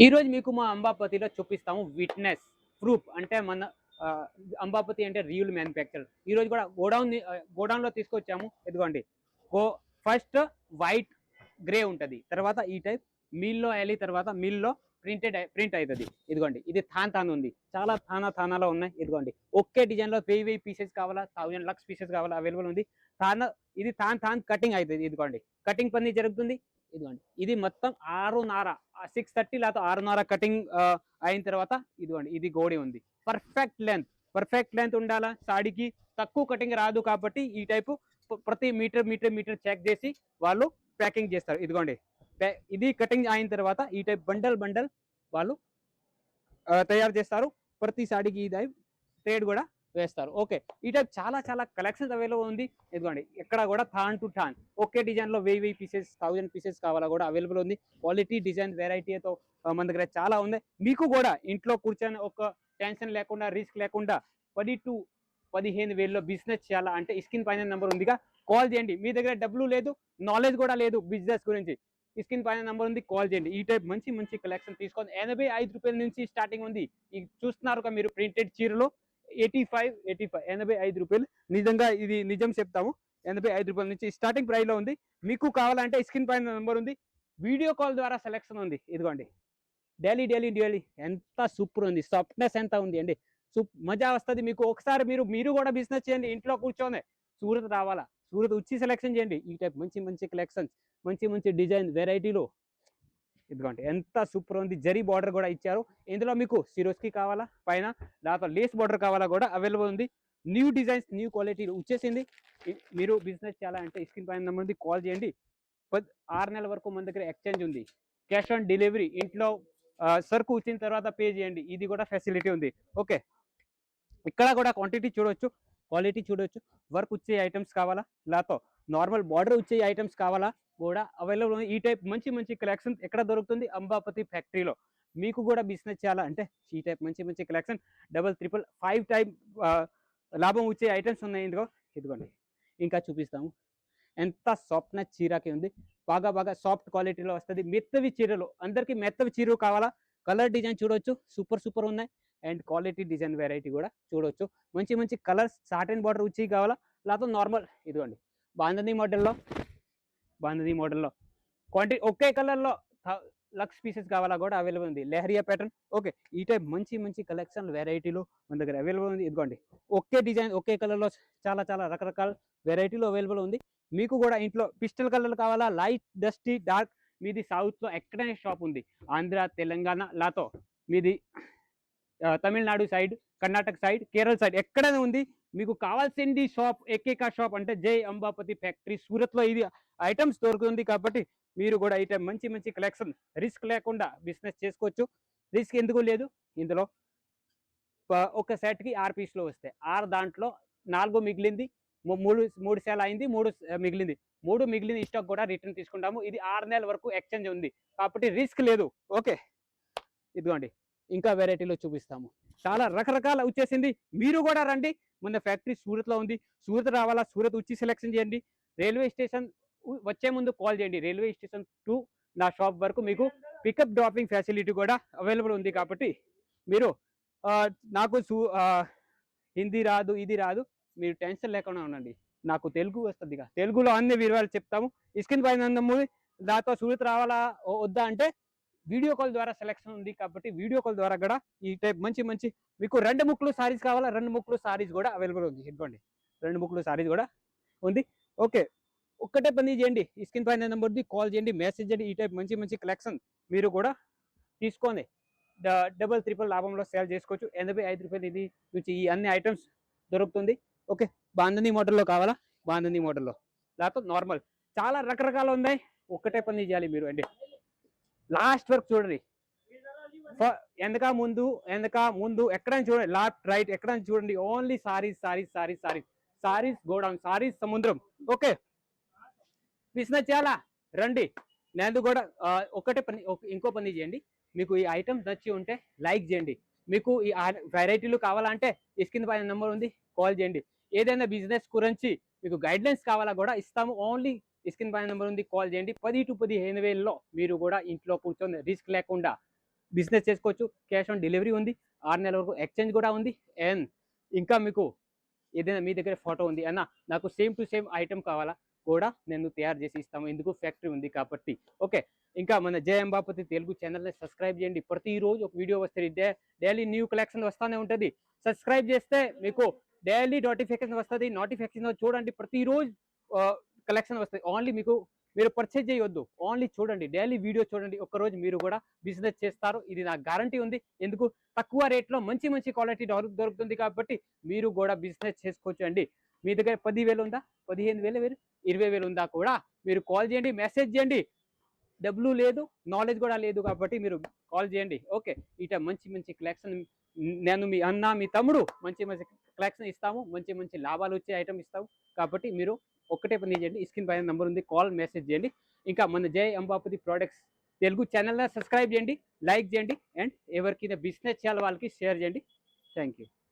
ఈ రోజు మీకు మా అంబాపతిలో చూపిస్తాము విట్నెస్ ప్రూఫ్ అంటే మన అంబాపతి అంటే రియల్ మ్యానుఫ్యాక్చర్. ఈ రోజు కూడా గోడౌన్లో తీసుకొచ్చాము. ఇదిగోండి గో ఫస్ట్ వైట్ గ్రే ఉంటుంది, తర్వాత ఈ టైప్ మిల్లో వెళ్ళి తర్వాత మిల్లో ప్రింట్ అవుతుంది. ఇదిగోండి ఇది థాన్ ఉంది, చాలా థానాలో ఉన్నాయి. ఇదిగోండి ఒకే డిజైన్లో 1000 పీసెస్ కావాలా, 1000 లక్స్ పీసెస్ కావాలా అవైలబుల్ ఉంది. ఇది థాన్ కటింగ్ అవుతుంది. ఇదిగోండి కటింగ్ పని జరుగుతుంది. ఇదిగోండి ఇది మొత్తం 6:30 6:30 లేకపోతే 6:30 కటింగ్ అయిన తర్వాత ఇదిగోండి ఇది గోడి ఉంది. పర్ఫెక్ట్ లెంత్ ఉండాలా. సాడీకి తక్కువ కటింగ్ రాదు కాబట్టి ఈ టైపు ప్రతి మీటర్ చెక్ చేసి వాళ్ళు ప్యాకింగ్ చేస్తారు. ఇదిగోండి ఇది కటింగ్ అయిన తర్వాత ఈ టైప్ బండల్ వాళ్ళు తయారు చేస్తారు. ప్రతి సాడీకి ఈ టైప్ థ్రెడ్ కూడా వేస్తారు. ఓకే, ఈ టైప్ చాలా కలెక్షన్స్ అవైలబుల్ ఉంది. ఇదిగోండి ఇక్కడ కూడా than to than okay design లో 1000 పీసెస్ 1000 పీసెస్ కావాలా కూడా అవైలబుల్ ఉంది. క్వాలిటీ డిజైన్ వెరైటీతో మన దగ్గర చాలా ఉంది. మీకు కూడా ఇంట్లో కూర్చొని ఒక టెన్షన్ లేకుండా రిస్క్ లేకుండా 10 to 15,000 బిజినెస్ చేయాలా అంటే స్క్రీన్ పైన నెంబర్ ఉందిగా, కాల్ చేయండి. మీ దగ్గర డబ్బులు లేదు, నాలెడ్జ్ కూడా లేదు బిజినెస్ గురించి, స్క్రీన్ పైన నెంబర్ ఉంది, కాల్ చేయండి. ఈ టైప్ మంచి కలెక్షన్ తీసుకోండి. 85 రూపాయల నుంచి స్టార్టింగ్ ఉంది. చూస్తున్నారు మీరు ప్రింటెడ్ చీరలో 85 రూపాయలు. నిజంగా ఇది నిజం చెప్తాము, 85 రూపాయల నుంచి స్టార్టింగ్ ప్రైస్ లో ఉంది. మీకు కావాలంటే స్క్రీన్ పైన నెంబర్ ఉంది, వీడియో కాల్ ద్వారా సెలెక్షన్ ఉంది. ఇదిగోండి డైలీ ఎంత సూపర్ ఉంది, సాఫ్ట్నెస్ ఎంత ఉంది అండి. మజా వస్తుంది మీకు. ఒకసారి మీరు కూడా బిజినెస్ చేయండి. ఇంట్లో కూర్చొని సూరత్ రావాలా, సూరత్ వచ్చి సెలెక్షన్ చేయండి. ఈ టైప్ మంచి కలెక్షన్స్, మంచి డిజైన్ వెరైటీలో. ఇదిగోండి ఎంత సూపర్ ఉంది. జరీ బార్డర్ కూడా ఇచ్చారు. ఇందులో మీకు సిరోస్కి కావాలా పైన, లేకపోతే లేస్ బార్డర్ కావాలా కూడా అవైలబుల్ ఉంది. న్యూ డిజైన్స్ న్యూ క్వాలిటీ వచ్చేసింది. మీరు బిజినెస్ చేయాలంటే స్క్రీన్ పైన నెంబర్ ఉంది, కాల్ చేయండి. 6 నెలల వరకు మన దగ్గర ఎక్స్చేంజ్ ఉంది. క్యాష్ ఆన్ డెలివరీ, ఇంట్లో సరుకు వచ్చిన తర్వాత పే చేయండి. ఇది కూడా ఫెసిలిటీ ఉంది. ఓకే, ఇక్కడ కూడా క్వాలిటీ చూడొచ్చు. వర్క్ వచ్చే ఐటమ్స్ కావాలా, లేకపోతే నార్మల్ బార్డర్ వచ్చే ఐటమ్స్ కావాలా కూడా అవైలబుల్ ఉంది. ఈ టైప్ మంచి కలెక్షన్ ఎక్కడ దొరుకుతుంది? అంబాపతి ఫ్యాక్టరీలో. మీకు కూడా బిజినెస్ చేయాలా అంటే ఈ టైప్ మంచి కలెక్షన్ 555 టైప్ లాభం వచ్చే ఐటమ్స్ ఉన్నాయి. ఇదిగోండి ఇంకా చూపిస్తాము. ఎంత సాఫ్ట్నెస్ చీరకి ఉంది. బాగా సాఫ్ట్ క్వాలిటీలో వస్తుంది. మెత్తవి చీరలు, అందరికీ మెత్తవి చీరలు కావాలా, కలర్ డిజైన్ చూడొచ్చు, సూపర్ ఉన్నాయి. అండ్ క్వాలిటీ డిజైన్ వెరైటీ కూడా చూడొచ్చు. మంచి కలర్స్, సాటిన్ బార్డర్ వచ్చి కావాలా, లేకపోతే నార్మల్ ఇదిగోండి బాంధనీ మోడల్లో క్వాంటిటీ ఒకే కలర్లో లక్స్ పీసెస్ కావాలా కూడా అవైలబుల్ ఉంది. లెహరియా ప్యాటర్న్. ఓకే, ఈ టైప్ మంచి కలెక్షన్ వెరైటీలో మన దగ్గర అవైలబుల్ ఉంది. ఇదిగోండి ఒకే డిజైన్ ఒకే కలర్లో చాలా రకరకాల వెరైటీలో అవైలబుల్ ఉంది. మీకు కూడా ఇంట్లో పిస్టల్ కలర్ కావాలా, లైట్ డస్టీ డార్క్, మీది సౌత్లో ఎక్కడైనా షాప్ ఉంది. ఆంధ్ర, తెలంగాణ, లాతో మీది Tamil Nadu side, Karnataka side, Kerala side ఎక్కడైనా ఉంది. మీకు కావాల్సింది షాప్, ఏకైక షాప్ అంటే జై అంబాపతి ఫ్యాక్టరీ సూరత్లో ఇది ఐటమ్స్ దొరుకుతుంది. కాబట్టి మీరు కూడా ఐటమ్ మంచి కలెక్షన్ రిస్క్ లేకుండా బిజినెస్ చేసుకోవచ్చు. రిస్క్ ఎందుకు లేదు. ఇందులో ఒక సెట్కి 6 పీస్లో వస్తాయి. 6 దాంట్లో 4 మిగిలింది, మూడు సేల్ అయింది, 3 మిగిలింది. 3 మిగిలిన స్టాక్ కూడా రిటర్న్ తీసుకుంటాము. ఇది 6 నెలల వరకు ఎక్స్చేంజ్ ఉంది కాబట్టి రిస్క్ లేదు. ఓకే, ఇదిగోండి ఇంకా వెరైటీలో చూపిస్తాము. చాలా రకరకాల వచ్చేసింది. మీరు కూడా రండి. మన ఫ్యాక్టరీ సూరత్లో ఉంది. సూరత్ రావాలా, సూరత్ వచ్చి సెలెక్షన్ చేయండి. రైల్వే స్టేషన్ వచ్చే ముందు కాల్ చేయండి. రైల్వే స్టేషన్ టు నా షాప్ వరకు మీకు పికప్ డ్రాపింగ్ ఫెసిలిటీ కూడా అవైలబుల్ ఉంది. కాబట్టి మీరు నాకు హిందీ రాదు, ఇది రాదు, మీరు టెన్షన్ లేకుండా ఉండండి. నాకు తెలుగు వస్తుంది, తెలుగులో అన్ని వివరాలు చెప్తాము. స్క్రీన్ పైన దాంతో సూరత్ రావాలా వద్దా అంటే వీడియో కాల్ ద్వారా సెలెక్షన్ ఉంది. కాబట్టి వీడియో కాల్ ద్వారా కూడా ఈ టైప్ మంచి మీకు 2 ముక్కలు సారీస్ కావాలా, 2 ముక్కలు సారీస్ కూడా అవైలబుల్ ఉంది. ఇదిగోండి 2 ముక్కలు సారీస్ కూడా ఉంది. ఓకే, ఒక్కటే పని చేయండి, స్క్రీన్ పైన నెంబర్ది కాల్ చేయండి, మెసేజ్ చేయండి. ఈ టైప్ మంచి కలెక్షన్ మీరు కూడా తీసుకోండి. డబల్ ట్రిపుల్ లాభంలో సేల్ చేసుకోవచ్చు. 85 రూపాయలు ఇది నుంచి ఈ అన్ని ఐటమ్స్ దొరుకుతుంది. ఓకే, బాంధనీ మోడల్లో కావాలా, బాంధనీ మోడల్లో, లేకపోతే నార్మల్ చాలా రకరకాలు ఉన్నాయి. ఒక్కటే పని చేయాలి మీరు అండి, లాస్ట్ వరకు చూడండి. వెనక ముందు ఎక్కడైనా చూడండి, లెఫ్ట్ రైట్ ఎక్కడైనా చూడండి. ఓన్లీ సారీస్ గోడౌన్, సారీస్ సముద్రం. ఓకే, బిజినెస్ చేయాలా రండి. నేను కూడా ఒకటే పని, ఇంకో పని చేయండి. మీకు ఈ ఐటమ్స్ నచ్చి ఉంటే లైక్ చేయండి. మీకు ఈ వెరైటీలు కావాలంటే స్క్రీన్ పైన నెంబర్ ఉంది, కాల్ చేయండి. ఏదైనా బిజినెస్ గురించి మీకు గైడ్లైన్స్ కావాలా కూడా ఇస్తాము. ఓన్లీ స్క్రీన్ పైన నెంబర్ ఉంది, కాల్ చేయండి. 10 to 15,000లో మీరు కూడా ఇంట్లో కూర్చొని రిస్క్ లేకుండా బిజినెస్ చేసుకోవచ్చు. క్యాష్ ఆన్ డెలివరీ ఉంది. 6 నెలల వరకు ఎక్స్చేంజ్ కూడా ఉంది. అండ్ ఇంకా మీకు ఏదైనా మీ దగ్గర ఫోటో ఉంది అన్న, నాకు సేమ్ టు సేమ్ ఐటమ్ కావాలా కూడా నేను తయారు చేసి ఇస్తాము. ఎందుకు ఫ్యాక్టరీ ఉంది కాబట్టి. ఓకే, ఇంకా మన జయ అంబాపతి తెలుగు ఛానల్ని సబ్స్క్రైబ్ చేయండి. ప్రతిరోజు ఒక వీడియో వస్తుంది. డైలీ న్యూ కలెక్షన్ వస్తూనే ఉంటుంది. సబ్స్క్రైబ్ చేస్తే మీకు డైలీ నోటిఫికేషన్ వస్తుంది. నోటిఫికేషన్ చూడండి, ప్రతిరోజు కలెక్షన్ వస్తాయి. ఓన్లీ మీకు మీరు పర్చేజ్ చేయొద్దు, ఓన్లీ చూడండి, డైలీ వీడియో చూడండి. ఒక్కరోజు మీరు కూడా బిజినెస్ చేస్తారు, ఇది నాకు గ్యారంటీ ఉంది. ఎందుకు తక్కువ రేట్లో మంచి మంచి క్వాలిటీ దొరుకుతుంది కాబట్టి మీరు కూడా బిజినెస్ చేసుకోవచ్చు అండి. మీ దగ్గర 10,000 ఉందా, 15,000, 20,000 ఉందా కూడా మీరు కాల్ చేయండి, మెసేజ్ చేయండి. డబ్బులు లేదు, నాలెడ్జ్ కూడా లేదు కాబట్టి మీరు కాల్ చేయండి. ఓకే, ఇట మంచి మంచి కలెక్షన్ నేను మీ అన్న మీ తమ్ముడు మంచి మంచి కలెక్షన్ ఇస్తాము. మంచి మంచి లాభాలు వచ్చే ఐటమ్ ఇస్తాము. కాబట్టి మీరు ఒక్కటే పని చేయండి, స్క్రీన్ పైన నంబర్ ఉంది, కాల్ మెసేజ్ చేయండి. ఇంకా మన జై అంబాపతి ప్రోడక్ట్స్ తెలుగు ఛానల్ని సబ్స్క్రైబ్ చేయండి, లైక్ చేయండి. అండ్ ఎవరికైనా బిజినెస్ చేయాలి వాళ్ళకి షేర్ చేయండి. Thank you.